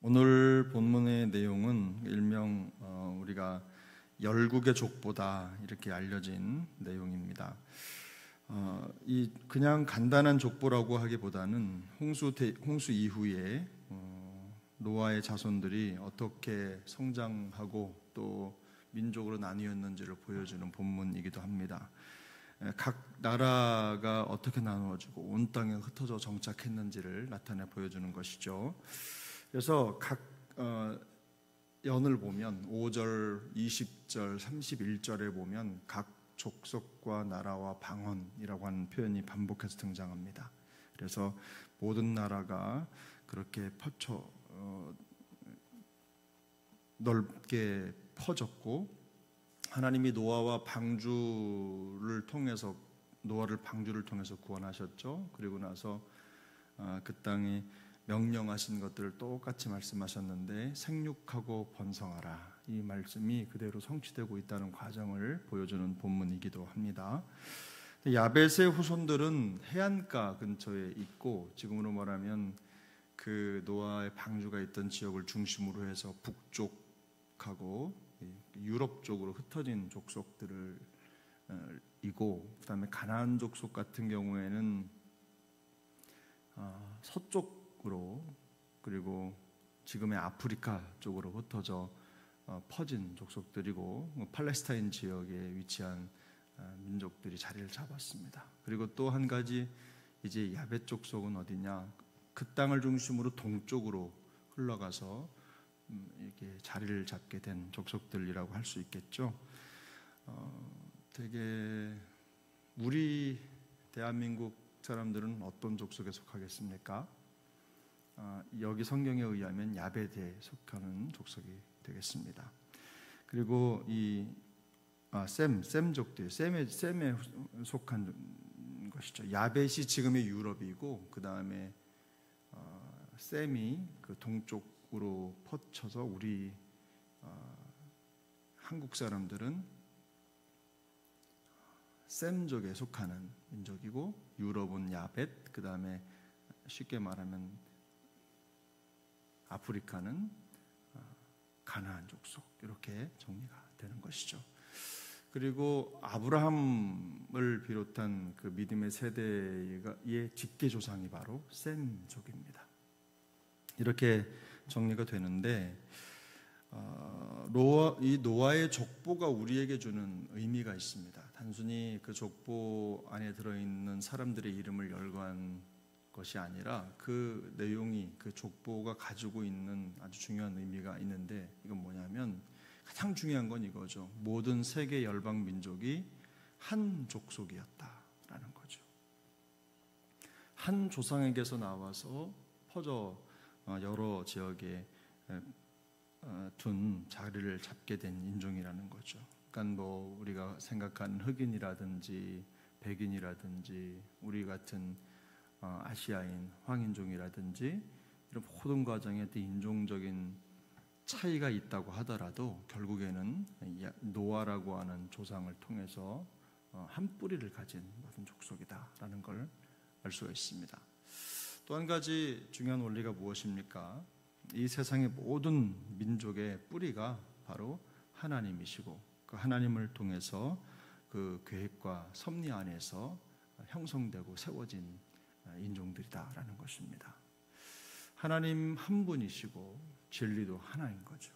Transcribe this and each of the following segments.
오늘 본문의 내용은 일명 우리가 열국의 족보다 이렇게 알려진 내용입니다. 이 그냥 간단한 족보라고 하기보다는 홍수 이후에 노아의 자손들이 어떻게 성장하고 또 민족으로 나뉘었는지를 보여주는 본문이기도 합니다. 각 나라가 어떻게 나누어지고 온 땅에 흩어져 정착했는지를 나타내 보여주는 것이죠. 그래서 각 연을 보면 5절, 20절, 31절에 보면 각 족속과 나라와 방언이라고 하는 표현이 반복해서 등장합니다. 그래서 모든 나라가 그렇게 넓게 퍼졌고, 하나님이 노아를 방주를 통해서 구원하셨죠. 그리고 나서 그 땅에 명령하신 것들을 똑같이 말씀하셨는데 생육하고 번성하라, 이 말씀이 그대로 성취되고 있다는 과정을 보여주는 본문이기도 합니다. 야벳의 후손들은 해안가 근처에 있고, 지금으로 말하면 그 노아의 방주가 있던 지역을 중심으로 해서 북쪽하고 유럽 쪽으로 흩어진 족속들을 이고, 그 다음에 가나안 족속 같은 경우에는 서쪽으로, 그리고 지금의 아프리카 쪽으로 흩어져 퍼진 족속들이고, 팔레스타인 지역에 위치한 민족들이 자리를 잡았습니다. 그리고 또 한 가지, 이제 야벳 족속은 어디냐, 그 땅을 중심으로 동쪽으로 흘러가서 이렇게 자리를 잡게 된 족속들이라고 할 수 있겠죠. 되게 우리 대한민국 사람들은 어떤 족속에 속하겠습니까? 여기 성경에 의하면 야벳에 속하는 족속이 되겠습니다. 그리고 이 셈족들, 셈에 속한 것이죠. 야벳이 지금의 유럽이고, 그 다음에 셈이 그 동쪽으로 퍼쳐서 우리 한국 사람들은 셈족에 속하는 민족이고, 유럽은 야벳, 그 다음에 쉽게 말하면 아프리카는 가나안 족속, 이렇게 정리가 되는 것이죠. 그리고 아브라함을 비롯한 그 믿음의 세대의 직계 조상이 바로 셈족입니다. 이렇게 정리가 되는데, 이 노아의 족보가 우리에게 주는 의미가 있습니다. 단순히 그 족보 안에 들어있는 사람들의 이름을 열거한 것이 아니라 그 내용이, 그 족보가 가지고 있는 아주 중요한 의미가 있는데, 이건 뭐냐면 가장 중요한 건 이거죠. 모든 세계 열방 민족이 한 족속이었다라는 거죠. 한 조상에게서 나와서 퍼져 여러 지역에 둔 자리를 잡게 된 인종이라는 거죠. 그러니까 뭐 우리가 생각하는 흑인이라든지 백인이라든지 우리 같은 아시아인 황인종이라든지 이런 모든 과정에 인종적인 차이가 있다고 하더라도 결국에는 노아라고 하는 조상을 통해서 한 뿌리를 가진 모든 족속이다라는 걸 알 수가 있습니다. 또 한 가지 중요한 원리가 무엇입니까? 이 세상의 모든 민족의 뿌리가 바로 하나님이시고, 그 하나님을 통해서 그 계획과 섭리 안에서 형성되고 세워진 인종들이다라는 것입니다. 하나님 한 분이시고 진리도 하나인 거죠.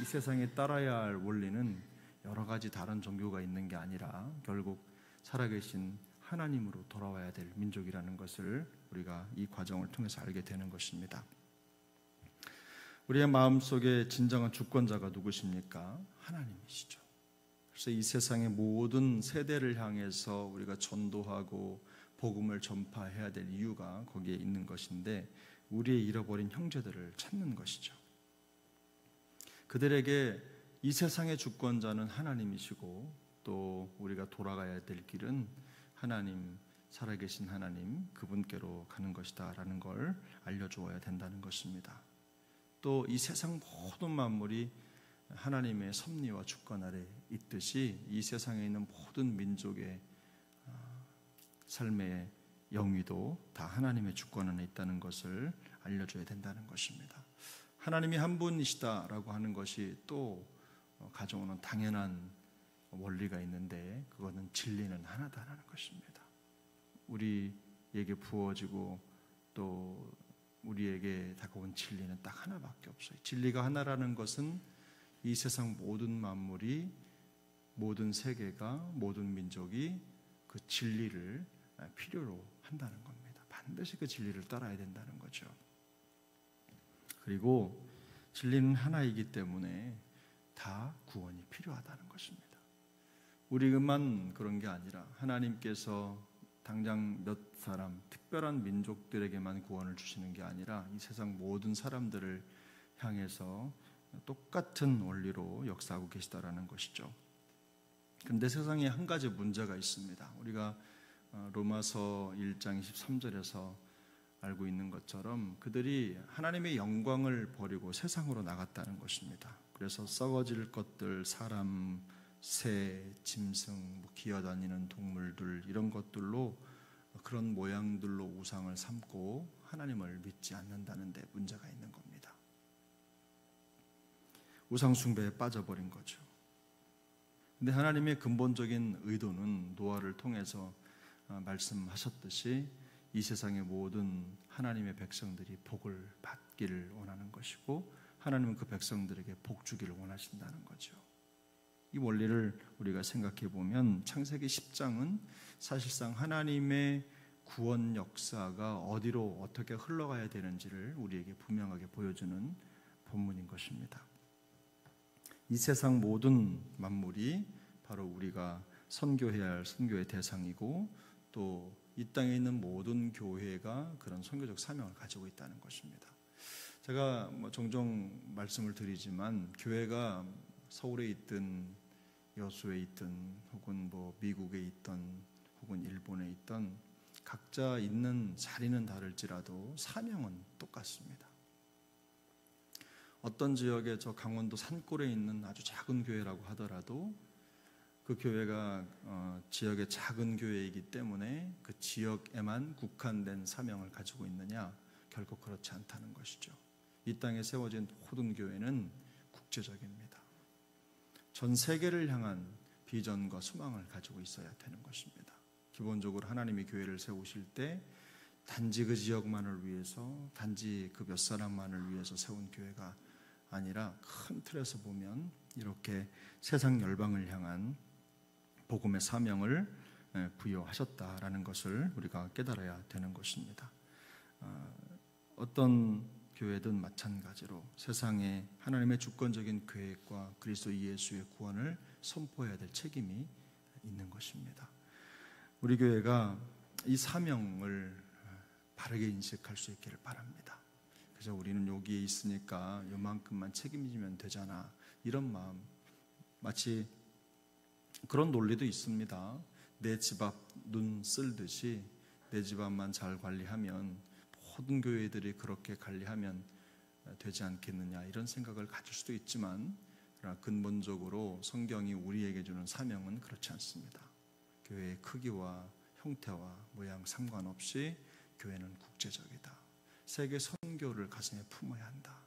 이 세상에 따라야 할 원리는 여러 가지 다른 종교가 있는 게 아니라 결국 살아계신 하나님으로 돌아와야 될 민족이라는 것을 우리가 이 과정을 통해서 알게 되는 것입니다. 우리의 마음속에 진정한 주권자가 누구십니까? 하나님이시죠. 그래서 이 세상의 모든 세대를 향해서 우리가 전도하고 복음을 전파해야 될 이유가 거기에 있는 것인데, 우리의 잃어버린 형제들을 찾는 것이죠. 그들에게 이 세상의 주권자는 하나님이시고, 또 우리가 돌아가야 될 길은 하나님, 살아계신 하나님, 그분께로 가는 것이다 라는 걸 알려주어야 된다는 것입니다. 또 이 세상 모든 만물이 하나님의 섭리와 주권 아래 있듯이 이 세상에 있는 모든 민족의 삶의 영위도 다 하나님의 주권 안에 있다는 것을 알려줘야 된다는 것입니다. 하나님이 한 분이시다라고 하는 것이 또 가져오는 당연한 원리가 있는데, 그거는 진리는 하나다라는 것입니다. 우리에게 부어지고 또 우리에게 다가온 진리는 딱 하나밖에 없어요. 진리가 하나라는 것은 이 세상 모든 만물이, 모든 세계가, 모든 민족이 그 진리를 필요로 한다는 겁니다. 반드시 그 진리를 따라야 된다는 거죠. 그리고 진리는 하나이기 때문에 다 구원이 필요하다는 것입니다. 우리만 그런 게 아니라 하나님께서 당장 몇 사람, 특별한 민족들에게만 구원을 주시는 게 아니라 이 세상 모든 사람들을 향해서 똑같은 원리로 역사하고 계시다라는 것이죠. 그런데 세상에 한 가지 문제가 있습니다. 우리가 로마서 1장 23절에서 알고 있는 것처럼 그들이 하나님의 영광을 버리고 세상으로 나갔다는 것입니다. 그래서 썩어질 것들, 사람, 새, 짐승, 기어다니는 동물들, 이런 것들로, 그런 모양들로 우상을 삼고 하나님을 믿지 않는다는 데 문제가 있는 겁니다. 우상 숭배에 빠져버린 거죠. 근데 하나님의 근본적인 의도는 노아를 통해서 말씀하셨듯이 이 세상의 모든 하나님의 백성들이 복을 받기를 원하는 것이고, 하나님은 그 백성들에게 복 주기를 원하신다는 거죠. 이 원리를 우리가 생각해 보면 창세기 10장은 사실상 하나님의 구원 역사가 어디로 어떻게 흘러가야 되는지를 우리에게 분명하게 보여주는 본문인 것입니다. 이 세상 모든 만물이 바로 우리가 선교해야 할 선교의 대상이고, 또 이 땅에 있는 모든 교회가 그런 선교적 사명을 가지고 있다는 것입니다. 제가 종종 말씀을 드리지만, 교회가 서울에 있든 여수에 있든 혹은 미국에 있든 혹은 일본에 있든 각자 있는 자리는 다를지라도 사명은 똑같습니다. 어떤 지역에 저 강원도 산골에 있는 아주 작은 교회라고 하더라도 그 교회가 지역의 작은 교회이기 때문에 그 지역에만 국한된 사명을 가지고 있느냐? 결코 그렇지 않다는 것이죠. 이 땅에 세워진 모든 교회는 국제적입니다. 전 세계를 향한 비전과 소망을 가지고 있어야 되는 것입니다. 기본적으로 하나님이 교회를 세우실 때 단지 그 지역만을 위해서, 단지 그 몇 사람만을 위해서 세운 교회가 아니라 큰 틀에서 보면 이렇게 세상 열방을 향한 복음의 사명을 부여하셨다라는 것을 우리가 깨달아야 되는 것입니다. 어떤 교회든 마찬가지로 세상에 하나님의 주권적인 계획과 그리스도 예수의 구원을 선포해야 될 책임이 있는 것입니다. 우리 교회가 이 사명을 바르게 인식할 수 있기를 바랍니다. 그래서 우리는 여기에 있으니까 요만큼만 책임지면 되잖아, 이런 마음, 마치 그런 논리도 있습니다. 내 집 앞 눈 쓸듯이 내 집 앞만 잘 관리하면 모든 교회들이 그렇게 관리하면 되지 않겠느냐, 이런 생각을 가질 수도 있지만, 그러나 근본적으로 성경이 우리에게 주는 사명은 그렇지 않습니다. 교회의 크기와 형태와 모양 상관없이 교회는 국제적이다. 세계 선교를 가슴에 품어야 한다.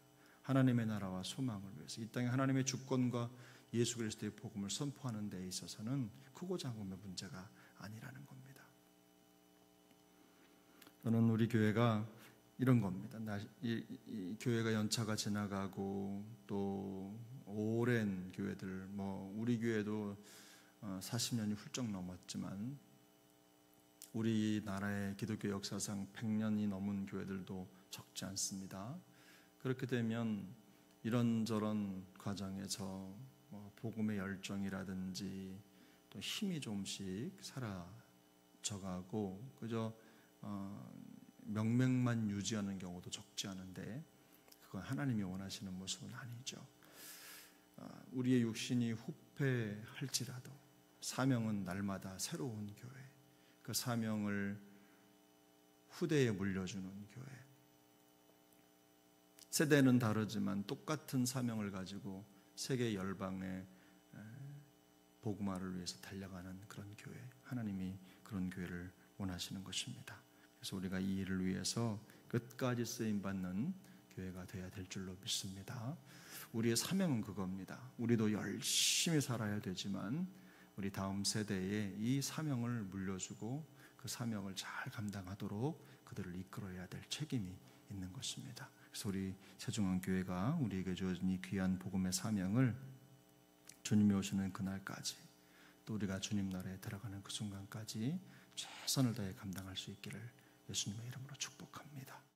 하나님의 나라와 소망을 위해서 이 땅에 하나님의 주권과 예수 그리스도의 복음을 선포하는 데 있어서는 크고 작음의 문제가 아니라는 겁니다. 저는 우리 교회가 이런 겁니다. 이 교회가 연차가 지나가고 또 오랜 교회들, 우리 교회도 40년이 훌쩍 넘었지만 우리나라의 기독교 역사상 100년이 넘은 교회들도 적지 않습니다. 그렇게 되면 이런저런 과정에서 복음의 열정이라든지 또 힘이 조금씩 사라져가고 그저 명맥만 유지하는 경우도 적지 않은데, 그건 하나님이 원하시는 모습은 아니죠. 우리의 육신이 후패할지라도 사명은 날마다 새로운 교회, 그 사명을 후대에 물려주는 교회, 세대는 다르지만 똑같은 사명을 가지고 세계 열방의 복음화를 위해서 달려가는 그런 교회, 하나님이 그런 교회를 원하시는 것입니다. 그래서 우리가 이 일을 위해서 끝까지 쓰임받는 교회가 되어야 될 줄로 믿습니다. 우리의 사명은 그겁니다. 우리도 열심히 살아야 되지만 우리 다음 세대에 이 사명을 물려주고 그 사명을 잘 감당하도록 그들을 이끌어야 될 책임이 있는 것입니다. 그래서 우리 세중앙교회가 우리에게 주어진 이 귀한 복음의 사명을 주님이 오시는 그날까지 또 우리가 주님 나라에 들어가는 그 순간까지 최선을 다해 감당할 수 있기를 예수님의 이름으로 축복합니다.